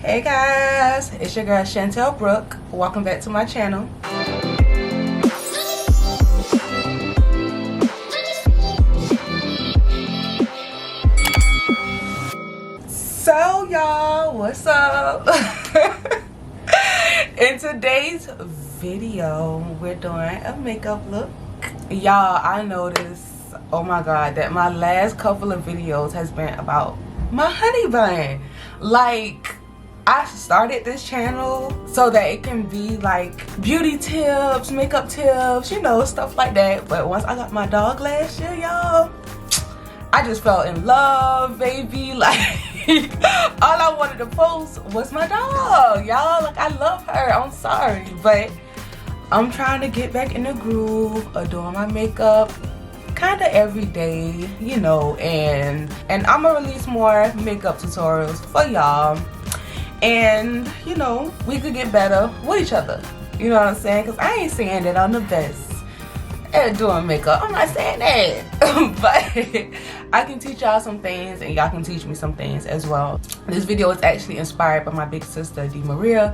Hey guys, it's your girl Chantel Brooke. Welcome back to my channel. So y'all, what's up? In today's video, we're doing a makeup look. Y'all, I noticed, oh my god, that my last couple of videos has been about my honey bun. Like, I started this channel so that it can be like beauty tips, makeup tips, you know, stuff like that. But once I got my dog last year, y'all, I just fell in love, baby. Like, all I wanted to post was my dog, y'all. Like, I love her. I'm sorry, but I'm trying to get back in the groove of doing my makeup kind of every day, you know, and I'm gonna release more makeup tutorials for y'all. And, you know, we could get better with each other. You know what I'm saying? Because I ain't saying that I'm the best at doing makeup. I'm not saying that. But I can teach y'all some things and y'all can teach me some things as well. This video is actually inspired by my big sister, D. Maria.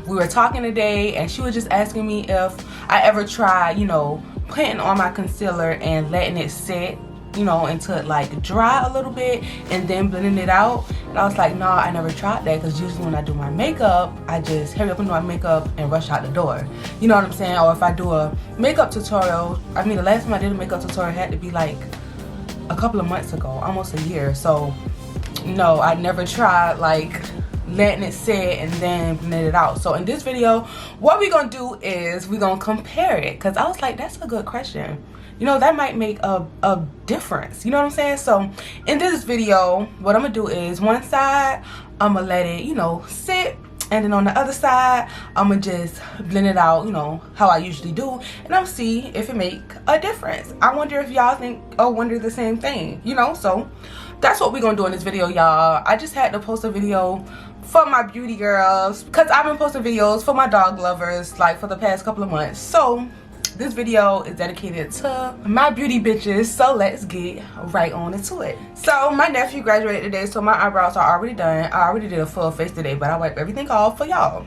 We were talking today and she was just asking me if I ever tried, you know, putting on my concealer and letting it sit, you know, until it like dry a little bit and then blending it out. And I was like, no, I never tried that, because usually when I do my makeup, I just hurry up and do my makeup and rush out the door. You know what I'm saying? Or if I do a makeup tutorial, I mean, the last time I did a makeup tutorial had to be like a couple of months ago, almost a year. So no, I never tried like letting it sit and then blend it out. So in this video, what we're gonna do is we're gonna compare it, because I was like, that's a good question. You know, that might make a difference. You know what I'm saying? So in this video, what I'm gonna do is one side, I'm gonna let it, you know, sit. And then on the other side, I'm gonna just blend it out, you know, how I usually do. And I'll see if it make a difference. I wonder if y'all think or wonder the same thing, you know? So that's what we're gonna do in this video, y'all. I just had to post a video for my beauty girls, because I've been posting videos for my dog lovers like for the past couple of months. So this video is dedicated to my beauty bitches, so let's get right on into it. So my nephew graduated today, so my eyebrows are already done. I already did a full face today, but I wiped everything off for y'all.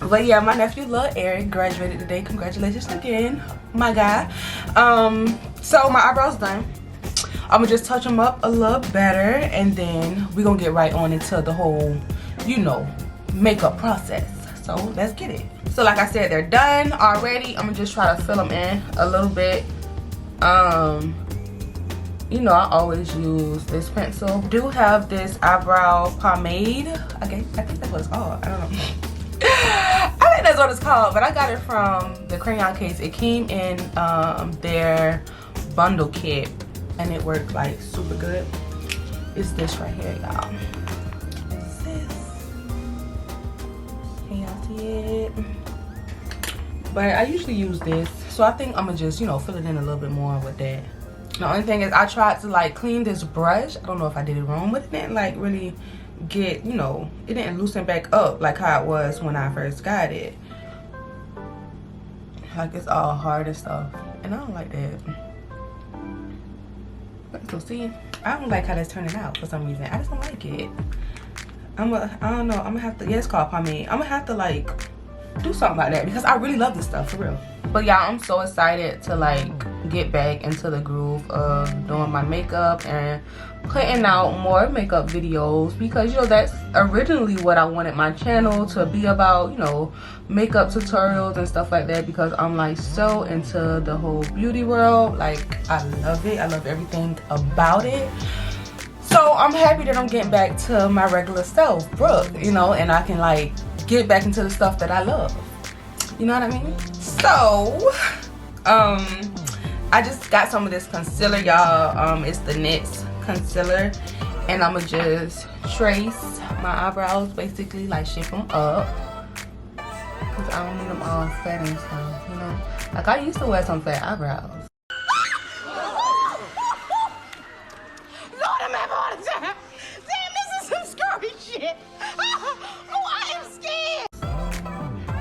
But yeah, my nephew Lil Eric graduated today. Congratulations again, my guy. So my eyebrows done. I'm gonna just touch them up a little better, and then we're gonna get right on into the whole, you know, makeup process. So let's get it. So like I said, they're done already. I'm gonna just try to fill them in a little bit. You know, I always use this pencil. Do have this eyebrow pomade. I think that's what it's called. I don't know. I think that's what it's called, but I got it from the crayon case. It came in their bundle kit, and it worked like super good. It's this right here, y'all. It's this. Can y'all see it? But I usually use this, so I think I'm gonna just, you know, fill it in a little bit more with that. The only thing is I tried to like clean this brush. I don't know if I did it wrong, but it didn't like really get, you know, it didn't loosen back up like how it was when I first got it. Like, it's all hard and stuff, and I don't like that. So see, I don't like how that's turning out for some reason. I just don't like it. I don't know, I'm gonna have to, yeah, it's called pomade. I'm gonna have to like do something like that, because I really love this stuff for real. But y'all, I'm so excited to like get back into the groove of doing my makeup and putting out more makeup videos, because, you know, that's originally what I wanted my channel to be about, you know, makeup tutorials and stuff like that, because I'm like so into the whole beauty world. Like, I love it. I love everything about it. So I'm happy that I'm getting back to my regular self, Brooke, you know, and I can like get back into the stuff that I love. You know what I mean? So, I just got some of this concealer, y'all. It's the NYX concealer, and I'm gonna just trace my eyebrows, basically, like shape them up, because I don't need them all fat and stuff, you know? Like, I used to wear some fat eyebrows. Lord, I'm having a heart attack. Damn, this is some scary shit. Oh, I am scared.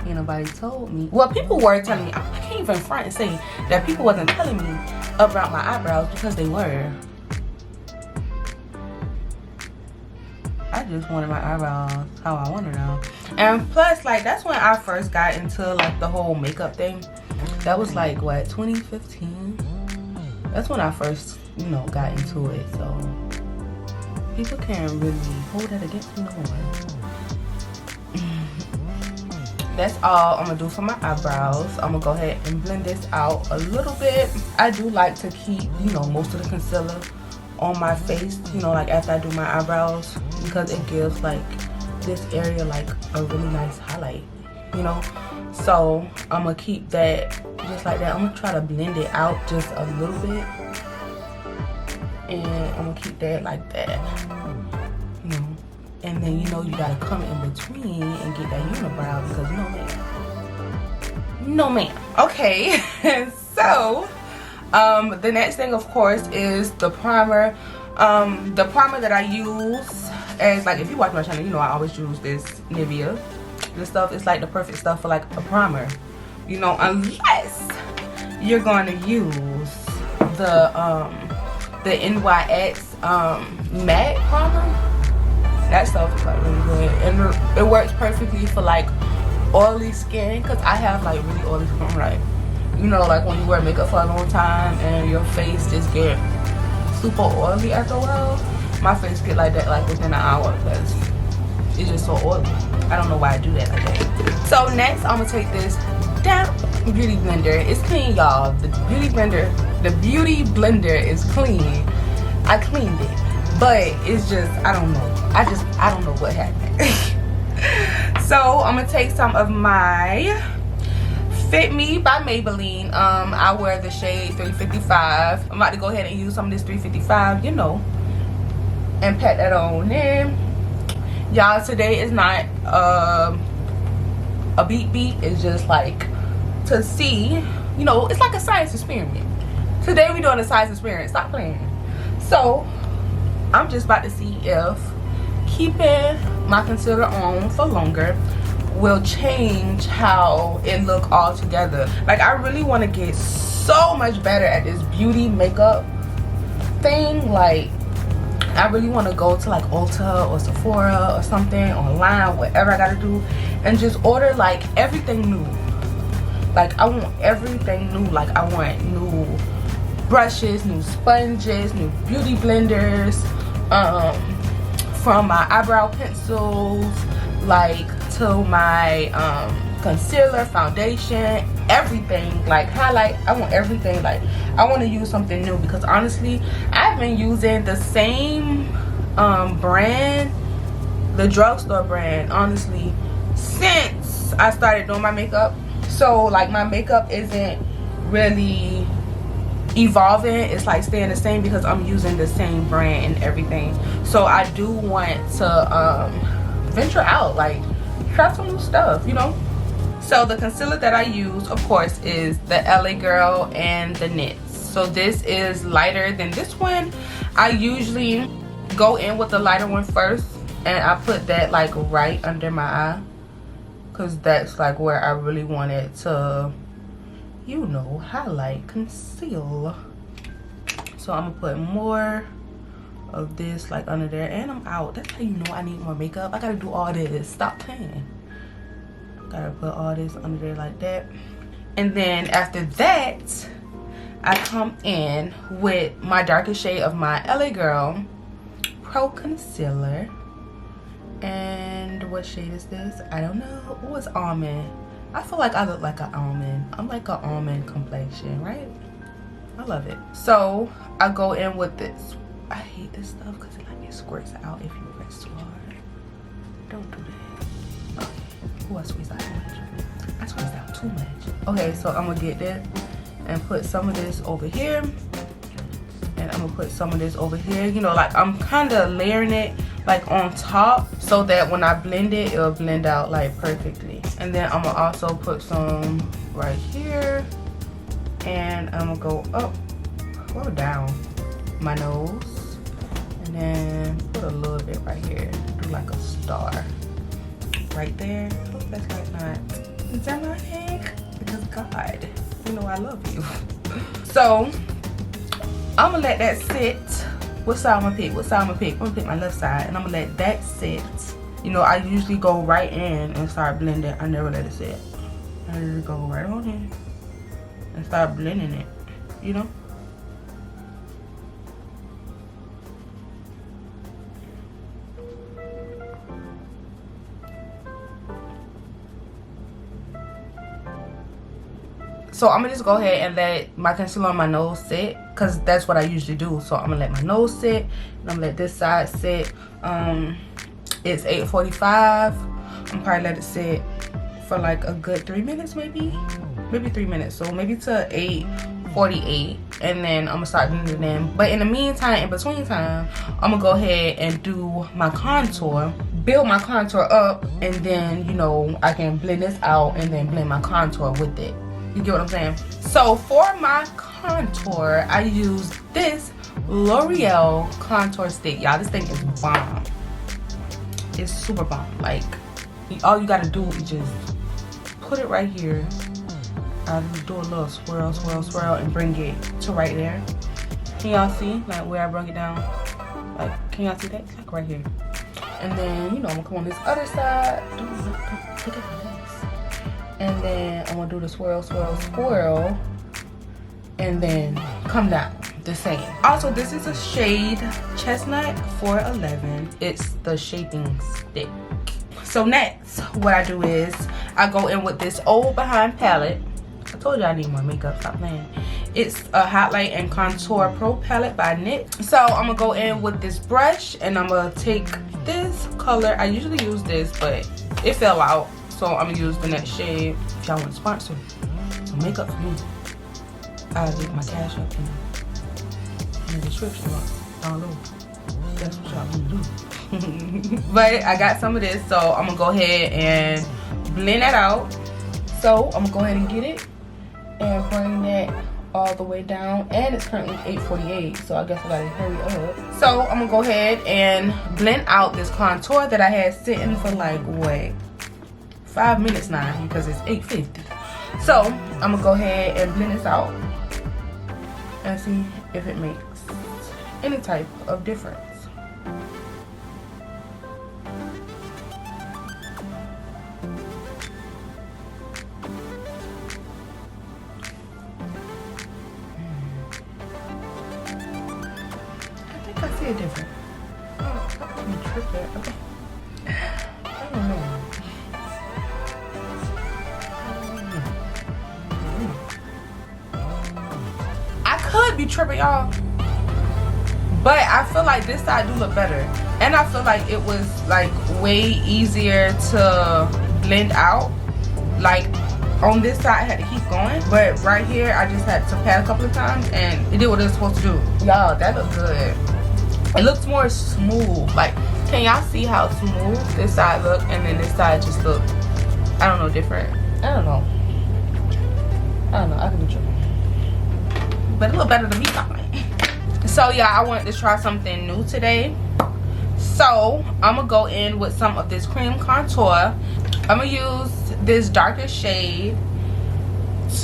Ain't nobody told me. Well, people were telling me. I can't even front and say that people wasn't telling me about my eyebrows, because they were. I just wanted my eyebrows how I want them. And plus, like, that's when I first got into like the whole makeup thing. That was like what, 2015? That's when I first, you know, got into it. So people can't really hold that against me no more. That's all I'm gonna do for my eyebrows. I'm gonna go ahead and blend this out a little bit. I do like to keep, you know, most of the concealer on my face, you know, like after I do my eyebrows, because it gives like this area like a really nice highlight, you know. So I'm gonna keep that just like that. I'm gonna try to blend it out just a little bit, and I'm gonna keep that like that, you know. And then, you know, you gotta come in between and get that unibrow, because no ma'am. Okay. So the next thing, of course, is the primer. The primer that I use, as like, if you watch my channel, you know I always use this Nivea. This stuff is like the perfect stuff for like a primer, you know, unless you're going to use the NYX matte primer. That stuff is like really good, and it works perfectly for like oily skin, because I have like really oily skin. Like, you know, like when you wear makeup for a long time and your face just get super oily after a while. My face get like that like within an hour, because it's just so oily. I don't know why I do that like that. So next, I'm gonna take this damn beauty blender. It's clean, y'all. The beauty blender is clean. I cleaned it, but it's just, I don't know. I don't know what happened. So I'm gonna take some of my Fit Me by Maybelline. I wear the shade 355. I'm about to go ahead and use some of this 355, you know, and pat that on in. Y'all, today is not a beat. It's just like to see, you know, it's like a science experiment. Today we're doing a science experiment. Stop playing. So I'm just about to see if keeping my concealer on for longer will change how it look all together. Like, I really want to get so much better at this beauty makeup thing. Like, I really want to go to like Ulta or Sephora or something, online, whatever I gotta do, and just order like everything new. Like, I want everything new. Like, I want new brushes, new sponges, new beauty blenders, from my eyebrow pencils, like, to my concealer, foundation, everything, like highlight. I want everything. Like, I want to use something new, because honestly, I've been using the same brand, the drugstore brand, honestly, since I started doing my makeup. So like, my makeup isn't really evolving. It's like staying the same, because I'm using the same brand and everything. So I do want to venture out, like try some new stuff, you know. So the concealer that I use, of course, is the LA Girl and the Knits. So this is lighter than this one. I usually go in with the lighter one first, and I put that like right under my eye, because that's like where I really want it to, you know, highlight, conceal. So I'm gonna put more of this like under there, and I'm out. That's how you know I need more makeup. I gotta do all this. Stop playing. Gotta put all this under there like that. And then after that, I come in with my darkest shade of my LA Girl Pro Concealer. And what shade is this? I don't know. Oh, it's almond. I feel like I look like an almond. I'm like an almond complexion, right? I love it. So I go in with this. I hate this stuff because it squirts out if you press too hard. Don't do that. Okay. Oh, I squeezed out too much. I squeezed out too much. Okay, so I'm gonna get that and put some of this over here, and I'm gonna put some of this over here. You know, like I'm kind of layering it like on top, so that when I blend it, it'll blend out like perfectly. And then I'm gonna also put some right here, and I'm gonna go up or down my nose, and then put a little bit right here, do like a star right there. I hope that's like not dramatic, because God, you know I love you. So I'm gonna let that sit What side I'm gonna pick? What side I'm gonna pick? I'm gonna pick my left side, and I'm gonna let that sit. You know, I usually go right in and start blending. I never let it sit. I just go right on in and start blending it, you know? So I'm gonna just go ahead and let my concealer on my nose sit, because that's what I usually do. So I'm gonna let my nose sit, and I'm gonna let this side sit. It's 8:45. I'm probably let it sit for like a good 3 minutes, maybe 3 minutes. So maybe to 8:48, and then I'm gonna start blending it in. But in the meantime, in between time, I'm gonna go ahead and do my contour, build my contour up, and then, you know, I can blend this out and then blend my contour with it. You get what I'm saying? So for my contour, I use this L'Oreal contour stick. Y'all, this thing is bomb. It's super bomb. Like, all you gotta do is just put it right here. I'll do a little swirl, swirl, swirl, and bring it to right there. Can y'all see, like, where I brought it down? Like, can y'all see that? It's like right here. And then, you know, I'm gonna come on this other side. Don't look at this. And then I'm gonna do the swirl, swirl, swirl, and then come down the same. Also, this is a shade Chestnut 411. It's the shaping stick. So next, what I do is I go in with this Old Behind palette. I told you I need more makeup, stop playing. It's a Highlight and Contour Pro palette by NYX. So I'm gonna go in with this brush, and I'm gonna take this color. I usually use this, but it fell out. So I'm gonna use the next shade. If y'all want to sponsor some makeup for me, I'll leave my cash up in the description box down below. That's what y'all want to do. But I got some of this, so I'm gonna go ahead and blend that out. So I'm gonna go ahead and get it and bring that all the way down. And it's currently 8:48, so I guess I gotta hurry up. So I'm gonna go ahead and blend out this contour that I had sitting for like, what? 5 minutes now, because it's 8:50. So I'm gonna go ahead and blend this out and see if it makes any type of difference. I think I see a difference. Oh, I can trip that. Okay. I don't know. Could be tripping, y'all, but I feel like this side do look better, and I feel like it was like way easier to blend out. Like on this side I had to keep going, but right here I just had to pat a couple of times and it did what it was supposed to do. Y'all, that looked good. It looks more smooth. Like, can y'all see how smooth this side look, and then this side just look, I don't know, different. I don't know, I could be tripping, but it look better than me talking. So yeah, I wanted to try something new today. So I'm gonna go in with some of this cream contour. I'm gonna use this darker shade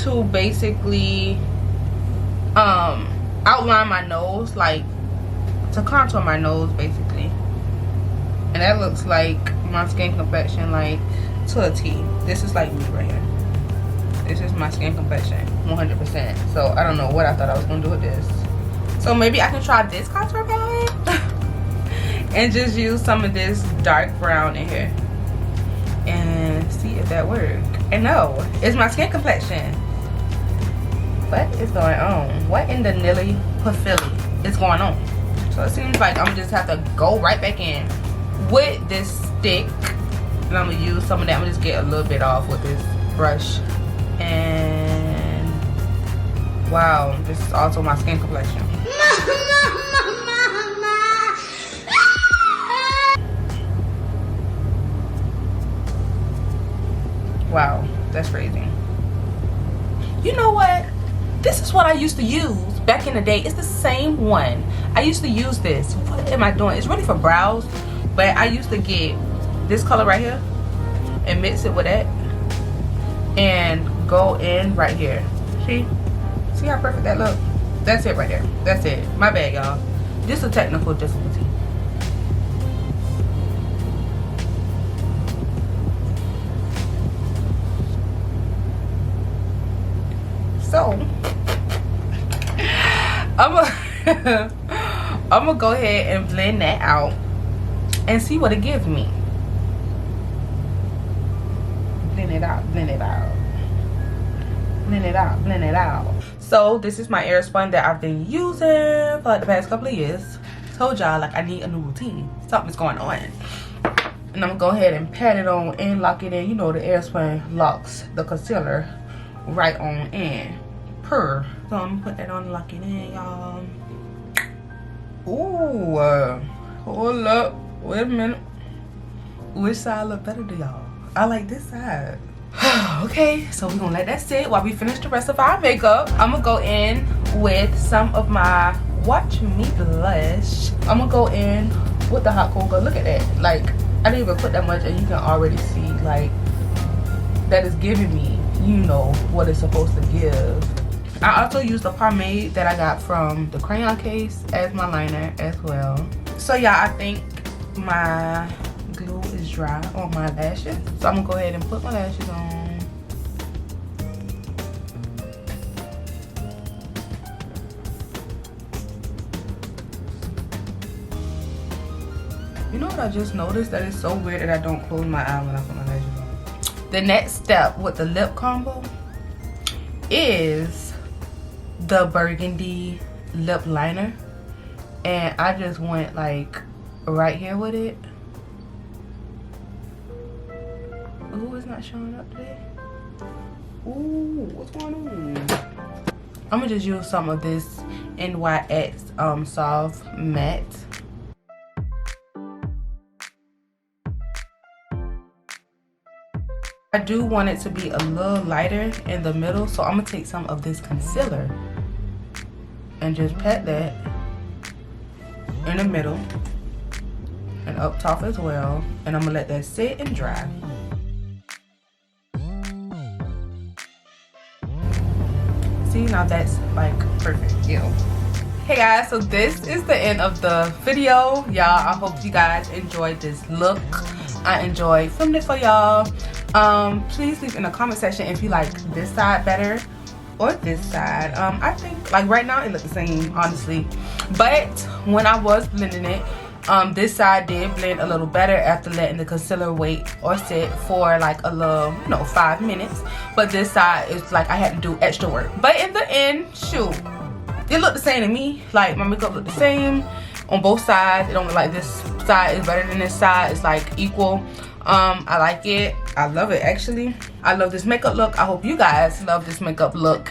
to basically outline my nose, like to contour my nose basically. And that looks like my skin complexion, like to a T. This is like me right here. This is my skin complexion, 100%. So I don't know what I thought I was gonna do with this. So maybe I can try this contour palette and just use some of this dark brown in here and see if that works. And no, it's my skin complexion. What is going on? What in the Nilly Pafili is going on? So it seems like I'm just have to go right back in with this stick, and I'm gonna use some of that. I'm gonna just get a little bit off with this brush. And wow, this is also my skin complexion. Wow, that's crazy. You know what? This is what I used to use back in the day. It's the same one. I used to use this. What am I doing? It's really for brows, but I used to get this color right here and mix it with that and go in right here. See how perfect that look? That's it right there. That's it. My bad, y'all. Just a technical difficulty. So I'm gonna go ahead and blend that out and see what it gives me. Blend it out, blend it out, blend it out, blend it out. So this is my airspun that I've been using for like the past couple of years. Told y'all like I need a new routine. Something's going on. And I'm gonna go ahead and pat it on and lock it in. You know the airspun locks the concealer right on in. So I'm gonna put that on and lock it in, y'all. Ooh, hold up, wait a minute. Which side look better to y'all? I like this side. Okay, so we're gonna let that sit while we finish the rest of our makeup. I'm gonna go in with some of my Watch Me blush. I'm gonna go in with the hot cocoa. Look at that. Like, I didn't even put that much and you can already see like that is giving me, you know, what it's supposed to give. I also used the pomade that I got from the crayon case as my liner as well. So yeah, I think my glue is dry on my lashes. So I'm gonna go ahead and put my lashes on. You know what I just noticed? That it's so weird that I don't close my eye when I put my lashes on. The next step with the lip combo is the burgundy lip liner, and I just went like right here with it. Ooh, it's not showing up today. Ooh, what's going on? I'm gonna just use some of this NYX soft matte. I do want it to be a little lighter in the middle, so I'm gonna take some of this concealer and just pat that in the middle and up top as well, and I'm gonna let that sit and dry. See, now that's like perfect. Ew. Hey guys, so this is the end of the video, y'all. I hope you guys enjoyed this look. I enjoyed filming it for y'all. Please leave in the comment section if you like this side better or this side. I think like right now it looks the same, honestly, but when I was blending it, this side did blend a little better after letting the concealer wait or sit for like a little, you know, 5 minutes. But this side is like I had to do extra work. But in the end, shoot, it looked the same to me. Like my makeup looked the same on both sides. It don't look like this side is better than this side. It's like equal. I like it. I love it, actually. I love this makeup look. I hope you guys love this makeup look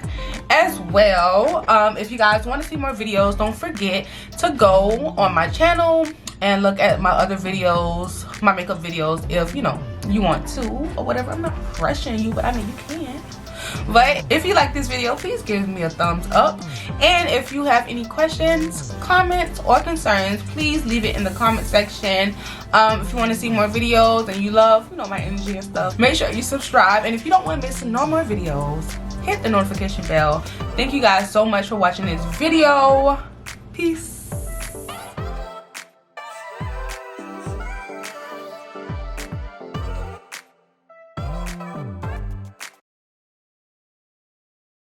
as well. If you guys want to see more videos, don't forget to go on my channel and look at my other videos, my makeup videos, if you know you want to or whatever. I'm not pressuring you, but I mean you can. But if you like this video, please give me a thumbs up, and if you have any questions, comments, or concerns, please leave it in the comment section. If you want to see more videos and you love, you know, my energy and stuff, make sure you subscribe. And if you don't want to miss no more videos, hit the notification bell. Thank you guys so much for watching this video. Peace.